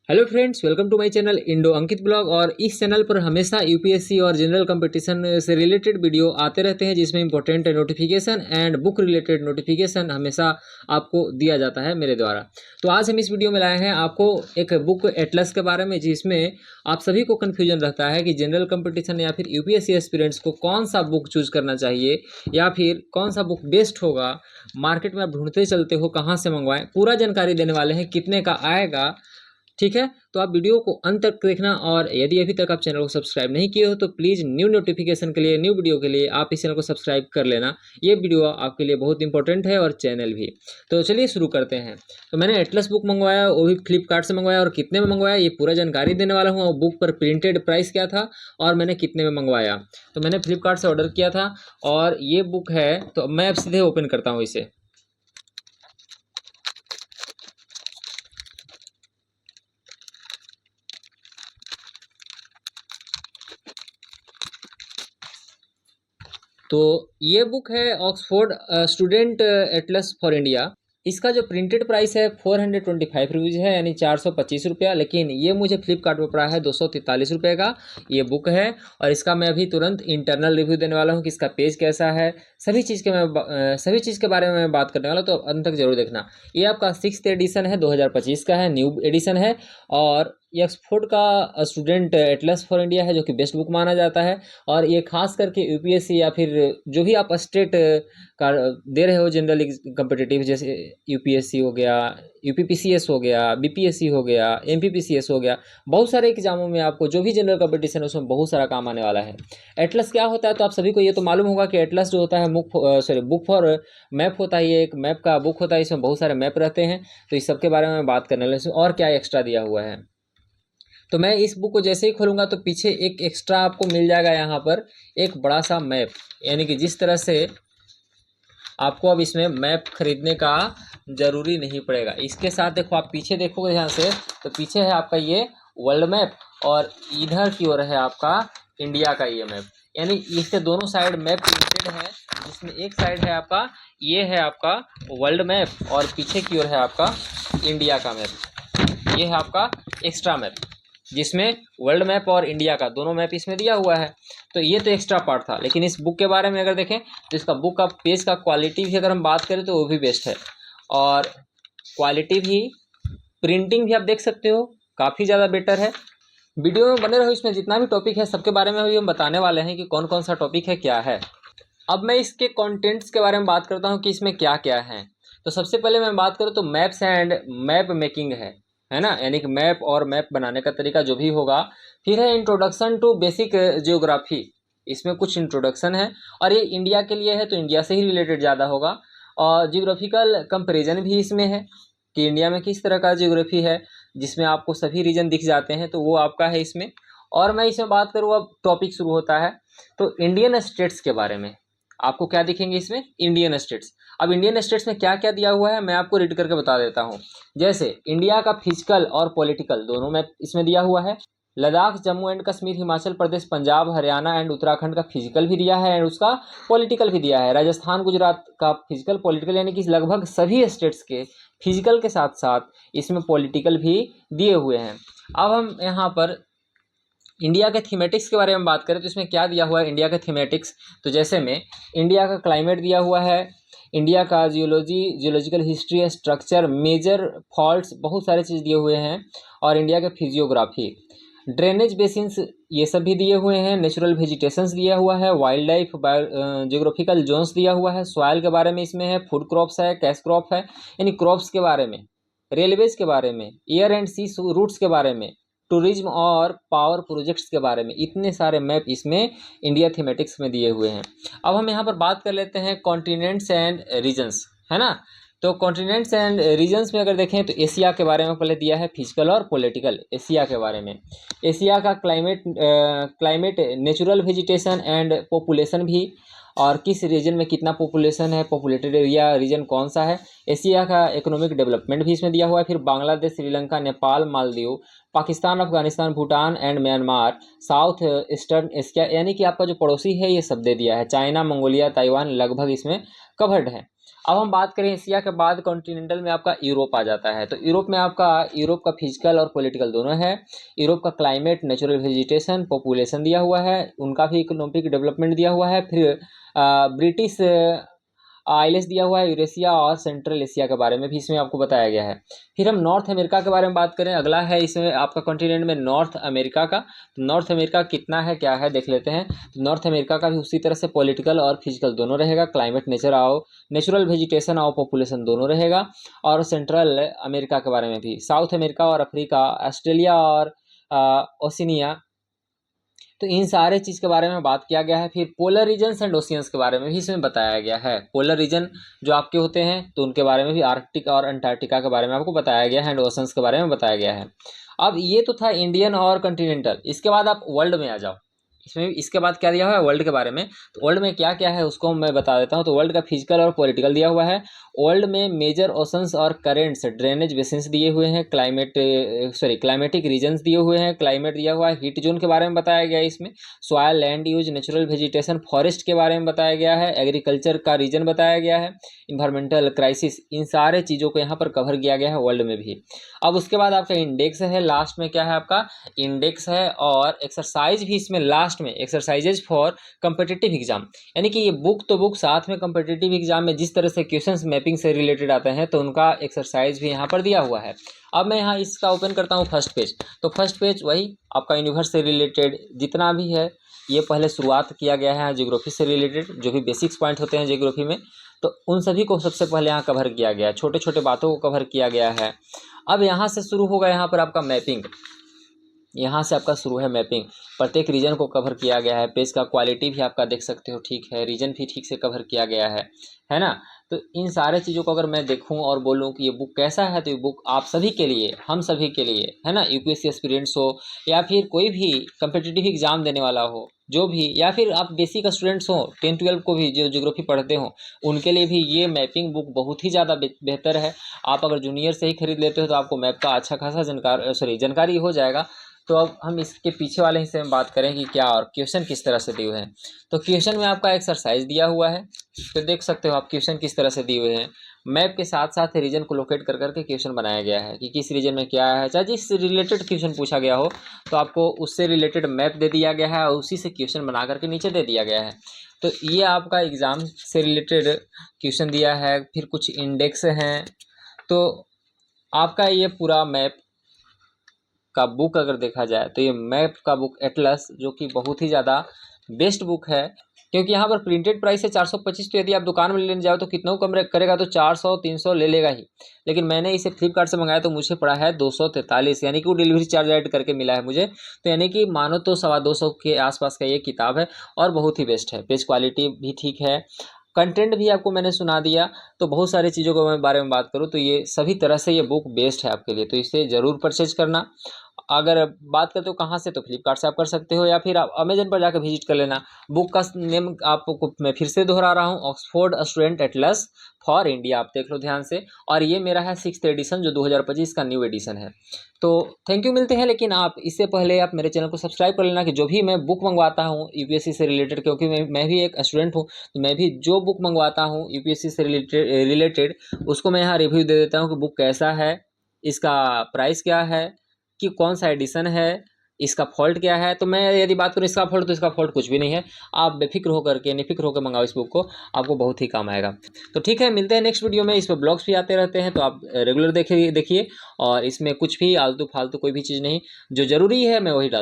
Hello friends, welcome to my channel Indo Ankit blog. और इस channel पर हमेशा यूपीएससी और जनरल कंपटीशन से रिलेटेड वीडियो आते रहते हैं, जिसमें important notification and book related notification हमेशा आपको दिया जाता है मेरे द्वारा। तो आज हम इस वीडियो में लाए हैं आपको एक बुक एटलस के बारे में, जिसमें आप सभी को कन्फ्यूजन रहता है कि जनरल कंपटीशन या फिर यूपीएससी एस्पिरेंट्स को कौन सा बुक चूज करना चाहिए या फिर कौन सा बुक बेस्ट होगा। मार्केट में आप ढूंढते चलते हो, कहाँ से मंगवाएं, पूरा जानकारी देने वाले हैं, कितने का आएगा। ठीक है, तो आप वीडियो को अंत तक देखना। और यदि अभी तक आप चैनल को सब्सक्राइब नहीं किए हो तो प्लीज़ न्यू नोटिफिकेशन के लिए, न्यू वीडियो के लिए आप इस चैनल को सब्सक्राइब कर लेना। ये वीडियो आपके लिए बहुत इंपॉर्टेंट है और चैनल भी। तो चलिए शुरू करते हैं। तो मैंने एटलस बुक मंगवाया, वो भी फ्लिपकार्ट से मंगवाया। और कितने में मंगवाया ये पूरा जानकारी देने वाला हूँ। और बुक पर प्रिंटेड प्राइस क्या था और मैंने कितने में मंगवाया। तो मैंने फ्लिपकार्ट से ऑर्डर किया था और ये बुक है। तो मैं अब सीधे ओपन करता हूँ इसे। तो ये बुक है Oxford student Atlas for India. इसका जो प्रिंटेड प्राइस है 425 रुपीज़ है, यानी 425 रुपया। लेकिन ये मुझे फ्लिपकार्ट पर पड़ा है 243 रुपये का ये बुक है। और इसका मैं अभी तुरंत इंटरनल रिव्यू देने वाला हूँ कि इसका पेज कैसा है। सभी चीज़ के बारे में मैं बात करने वाला हूँ, तो अंत तक जरूर देखना। ये आपका 6th एडिशन है, 2025 का है, न्यू एडिशन है। और ये ऑक्सफोर्ड का स्टूडेंट एटलस फॉर इंडिया है, जो कि बेस्ट बुक माना जाता है। और ये खास करके यूपीएससी या फिर जो भी आप स्टेट का दे रहे हो जनरल कम्पिटिटिव, जैसे यूपीएससी हो गया, यूपीपीसीएस हो गया, बीपीएससी हो गया, एमपीपीसीएस हो गया, बहुत सारे एग्जामों में आपको जो भी जनरल कंपटीशन है उसमें बहुत सारा काम आने वाला है। एटलस क्या होता है, तो आप सभी को ये तो मालूम होगा कि एटलस जो होता है बुक फॉर मैप होता है। ये एक मैप का बुक होता है, इसमें बहुत सारे मैप रहते हैं। तो इस सब के बारे में बात करने वाले, और क्या एक्स्ट्रा दिया हुआ है। तो मैं इस बुक को जैसे ही खोलूंगा तो पीछे एक एक्स्ट्रा आपको मिल जाएगा, यहाँ पर एक बड़ा सा मैप। यानी कि जिस तरह से आपको अब इसमें मैप खरीदने का ज़रूरी नहीं पड़ेगा। इसके साथ देखो, आप पीछे देखोगे ध्यान से, तो पीछे है आपका ये वर्ल्ड मैप और इधर की ओर है आपका इंडिया का ये मैप। यानी इसके दोनों साइड मैप प्रिंटेड है, जिसमें एक साइड है आपका, ये है आपका वर्ल्ड मैप और पीछे की ओर है आपका इंडिया का मैप। ये है आपका एक्स्ट्रा मैप, जिसमें वर्ल्ड मैप और इंडिया का दोनों मैप इसमें दिया हुआ है। तो ये तो एक्स्ट्रा पार्ट था। लेकिन इस बुक के बारे में अगर देखें तो इसका बुक का पेज का क्वालिटी भी अगर हम बात करें तो वो भी बेस्ट है। और क्वालिटी भी, प्रिंटिंग भी आप देख सकते हो, काफ़ी ज़्यादा बेटर है। वीडियो में बने रहो, इसमें जितना भी टॉपिक है सबके बारे में अभी हम बताने वाले हैं कि कौन कौन सा टॉपिक है, क्या है। अब मैं इसके कंटेंट्स के बारे में बात करता हूँ कि इसमें क्या क्या है। तो सबसे पहले मैं बात करूँ तो मैप्स एंड मैप मेकिंग है ना, यानी कि मैप और मैप बनाने का तरीका जो भी होगा। फिर है इंट्रोडक्शन टू बेसिक जियोग्राफी, इसमें कुछ इंट्रोडक्शन है। और ये इंडिया के लिए है तो इंडिया से ही रिलेटेड ज़्यादा होगा। और जियोग्राफिकल कंपेरिजन भी इसमें है कि इंडिया में किस तरह का जियोग्राफी है, जिसमें आपको सभी रीजन दिख जाते हैं, तो वो आपका है इसमें। और मैं इसमें बात करूँ, अब टॉपिक शुरू होता है तो इंडियन स्टेट्स के बारे में। आपको क्या दिखेंगे इसमें, इंडियन स्टेट्स। अब इंडियन स्टेट्स में क्या क्या दिया हुआ है मैं आपको रीड करके बता देता हूँ। जैसे इंडिया का फिजिकल और पॉलिटिकल दोनों में इसमें दिया हुआ है। लद्दाख, जम्मू एंड कश्मीर, हिमाचल प्रदेश, पंजाब, हरियाणा एंड उत्तराखंड का फिजिकल भी दिया है एंड उसका पॉलिटिकल भी दिया है। राजस्थान, गुजरात का फिजिकल पॉलिटिकल, यानी कि लगभग सभी स्टेट्स के फिजिकल के साथ साथ इसमें पॉलिटिकल भी दिए हुए हैं। अब हम यहाँ पर इंडिया के थीमेटिक्स के बारे में बात करें तो इसमें क्या दिया हुआ है इंडिया के थीमेटिक्स। तो जैसे में इंडिया का क्लाइमेट दिया हुआ है, इंडिया का geological history, structure, major faults, बहुत सारे चीज़ दिए हुए हैं। और इंडिया के फिजियोग्राफी, ड्रेनेज बेसिन्स, ये सब भी दिए हुए हैं। नेचुरल वेजिटेशंस दिया हुआ है, वाइल्ड लाइफ, जियोग्राफिकल जोन्स दिया हुआ है। सॉइल के बारे में इसमें है, फूड क्रॉप्स है, कैश क्रॉप है, यानी क्रॉप्स के बारे में, रेलवेज के बारे में, एयर एंड सी रूट्स के बारे में, टूरिज्म और पावर प्रोजेक्ट्स के बारे में। इतने सारे मैप इसमें इंडिया थीमेटिक्स में दिए हुए हैं। अब हम यहाँ पर बात कर लेते हैं कॉन्टिनेंट्स एंड रीजन्स, है ना। तो कॉन्टिनेंट्स एंड रीजन्स में अगर देखें तो एशिया के बारे में पहले दिया है, फिजिकल और पॉलिटिकल। एशिया के बारे में, एशिया का climate, natural vegetation and population भी, और किस रीजन में कितना पॉपुलेशन है, पॉपुलेटेड एरिया रीजन कौन सा है। एशिया का इकोनॉमिक डेवलपमेंट भी इसमें दिया हुआ है। फिर Bangladesh, Sri Lanka, Nepal, Maldives, Pakistan, Afghanistan, Bhutan and Myanmar, south eastern Asia, यानी कि आपका जो पड़ोसी है ये सब दे दिया है। चाइना, मंगोलिया, ताइवान लगभग इसमें कवर्ड है। अब हम बात करें एशिया के बाद कॉन्टिनेंटल में आपका यूरोप आ जाता है। तो यूरोप में आपका यूरोप का फिजिकल और पॉलिटिकल दोनों है। यूरोप का क्लाइमेट, नेचुरल वेजिटेशन, पॉपुलेशन दिया हुआ है, उनका भी इकोनॉमिक डेवलपमेंट दिया हुआ है। फिर ब्रिटिश आइलेस दिया हुआ है, यूरेशिया और सेंट्रल एशिया के बारे में भी इसमें आपको बताया गया है। फिर हम नॉर्थ अमेरिका के बारे में बात करें, अगला है इसमें आपका कॉन्टिनेंट में नॉर्थ अमेरिका का। तो नॉर्थ अमेरिका कितना है क्या है देख लेते हैं। तो नॉर्थ अमेरिका का भी उसी तरह से पॉलिटिकल और फिजिकल दोनों रहेगा, क्लाइमेट नेचुरल वेजिटेशन और पॉपुलेशन दोनों रहेगा। और सेंट्रल अमेरिका के बारे में भी, साउथ अमेरिका और अफ्रीका, ऑस्ट्रेलिया और ओशिनिया, तो इन सारे चीज़ के बारे में बात किया गया है। फिर पोलर रीजन्स एंड ओशियंस के बारे में भी इसमें बताया गया है। पोलर रीजन जो आपके होते हैं तो उनके बारे में भी, आर्कटिक और अंटार्कटिका के बारे में आपको बताया गया है, एंड ओशंस के बारे में बताया गया है। अब ये तो था इंडियन और कॉन्टिनेंटल। इसके बाद आप वर्ल्ड में आ जाओ। इसमें इसके बाद क्या दिया हुआ है वर्ल्ड के बारे में। तो वर्ल्ड में क्या क्या है उसको मैं बता देता हूँ। तो वर्ल्ड का फिजिकल और पॉलिटिकल दिया हुआ है। वर्ल्ड में मेजर ओशंस और करेंट्स, ड्रेनेज बेसिन्स दिए हुए हैं, क्लाइमेटिक रीजन्स दिए हुए हैं, क्लाइमेट दिया हुआ है, हीट जोन के बारे में बताया गया है इसमें, soil, land use, natural vegetation, forest के बारे में बताया गया है, एग्रीकल्चर का रीजन बताया गया है, इन्वायरमेंटल क्राइसिस, इन सारे चीज़ों को यहाँ पर कवर किया गया है वर्ल्ड में भी। अब उसके बाद आपका इंडेक्स है, लास्ट में क्या है आपका इंडेक्स है, और एक्सरसाइज भी इसमें लास्ट में, एक्सरसाइजेज फॉर कम्पिटिटिव एग्जाम। यानी कि ये बुक तो बुक, साथ में कम्पिटिटिव एग्जाम में जिस तरह से क्वेश्चंस मैपिंग से रिलेटेड आते हैं तो उनका एक्सरसाइज भी यहाँ पर दिया हुआ है। अब मैं यहाँ इसका ओपन करता हूँ फर्स्ट पेज। तो फर्स्ट पेज वही आपका यूनिवर्स से रिलेटेड जितना भी है, ये पहले शुरुआत किया गया है ज्योग्राफी से रिलेटेड, जो भी बेसिक्स पॉइंट होते हैं ज्योग्राफी में, तो उन सभी को सबसे पहले यहाँ कवर किया गया है, छोटे छोटे बातों को कवर किया गया है। अब यहाँ से शुरू होगा यहाँ पर आपका मैपिंग। यहाँ से आपका शुरू है मैपिंग, प्रत्येक रीजन को कवर किया गया है। पेज का क्वालिटी भी आपका देख सकते हो ठीक है, रीजन भी ठीक से कवर किया गया है ना। तो इन सारे चीज़ों को अगर मैं देखूं और बोलूं कि ये बुक कैसा है, तो ये बुक आप सभी के लिए, हम सभी के लिए है ना, यूपीएससी एस्पिरेंट्स हो या फिर कोई भी कम्पिटिटिव एग्जाम देने वाला हो, जो भी, या फिर आप बेसिक स्टूडेंट्स हो 10-12 को भी जो ज्योग्राफी पढ़ते हो, उनके लिए भी ये मैपिंग बुक बहुत ही ज़्यादा बेहतर है। आप अगर जूनियर से ही खरीद लेते हो तो आपको मैप का अच्छा खासा जानकारी हो जाएगा। तो अब हम इसके पीछे वाले हिस्से में बात करें कि क्या और क्वेश्चन किस तरह से दिए हुए हैं। तो क्वेश्चन में आपका एक्सरसाइज दिया हुआ है, तो देख सकते हो आप क्वेश्चन किस तरह से दिए हुए हैं। मैप के साथ साथ रीजन को लोकेट कर करके क्वेश्चन बनाया गया है कि किस रीजन में क्या है, चाहे जिस रिलेटेड क्वेश्चन पूछा गया हो तो आपको उससे रिलेटेड मैप दे दिया गया है और उसी से क्वेश्चन बना करके नीचे दे दिया गया है। तो ये आपका एग्ज़ाम से रिलेटेड क्वेश्चन दिया है। फिर कुछ इंडेक्स हैं। तो आपका ये पूरा मैप का बुक अगर देखा जाए तो ये मैप का बुक एटलस, जो कि बहुत ही ज़्यादा बेस्ट बुक है, क्योंकि यहाँ पर प्रिंटेड प्राइस है 425। तो यदि आप दुकान में लेने जाओ तो कितना कम करेगा, तो 400-300 ले लेगा ही। लेकिन मैंने इसे फ्लिपकार्ट से मंगाया तो मुझे पड़ा है 243, यानी कि वो डिलीवरी चार्ज ऐड करके मिला है मुझे। तो यानी कि मानो तो 225 के आसपास का ये किताब है और बहुत ही बेस्ट है। पेज क्वालिटी भी ठीक है, कंटेंट भी आपको मैंने सुना दिया। तो बहुत सारी चीज़ों के बारे में बात करूँ तो ये सभी तरह से ये बुक बेस्ट है आपके लिए, तो इसे ज़रूर परचेज करना। अगर बात करते हो कहाँ से, तो फ्लिपकार्ट से आप कर सकते हो या फिर आप अमेजन पर जाकर विजिट कर लेना। बुक का नेम आपको मैं फिर से दोहरा रहा हूँ, Oxford student Atlas for India, आप देख लो ध्यान से। और ये मेरा है 6th एडिशन, जो 2025 का न्यू एडिशन है। तो थैंक यू, मिलते हैं। लेकिन आप इससे पहले आप मेरे चैनल को सब्सक्राइब कर लेना कि जो भी मैं बुक मंगवाता हूँ यूपीएससी से रिलेटेड, क्योंकि मैं भी एक स्टूडेंट हूँ, तो मैं भी जो बुक मंगवाता हूँ यूपीएससी से रिलेटेड उसको मैं यहाँ रिव्यू दे देता हूँ कि बुक कैसा है, इसका प्राइस क्या है, कि कौन सा एडिशन है, इसका फॉल्ट क्या है। तो मैं यदि बात करूँ इसका फॉल्ट, तो इसका फॉल्ट कुछ भी नहीं है। आप बेफिक्र होकर के, निफिक्र होकर मंगाओ इस बुक को, आपको बहुत ही काम आएगा। तो ठीक है, मिलते हैं नेक्स्ट वीडियो में। इस पर ब्लॉग्स भी आते रहते हैं, तो आप रेगुलर देखिए। और इसमें कुछ भी आलतू फालतू कोई भी चीज़ नहीं, जो ज़रूरी है मैं वही डालता हूँ।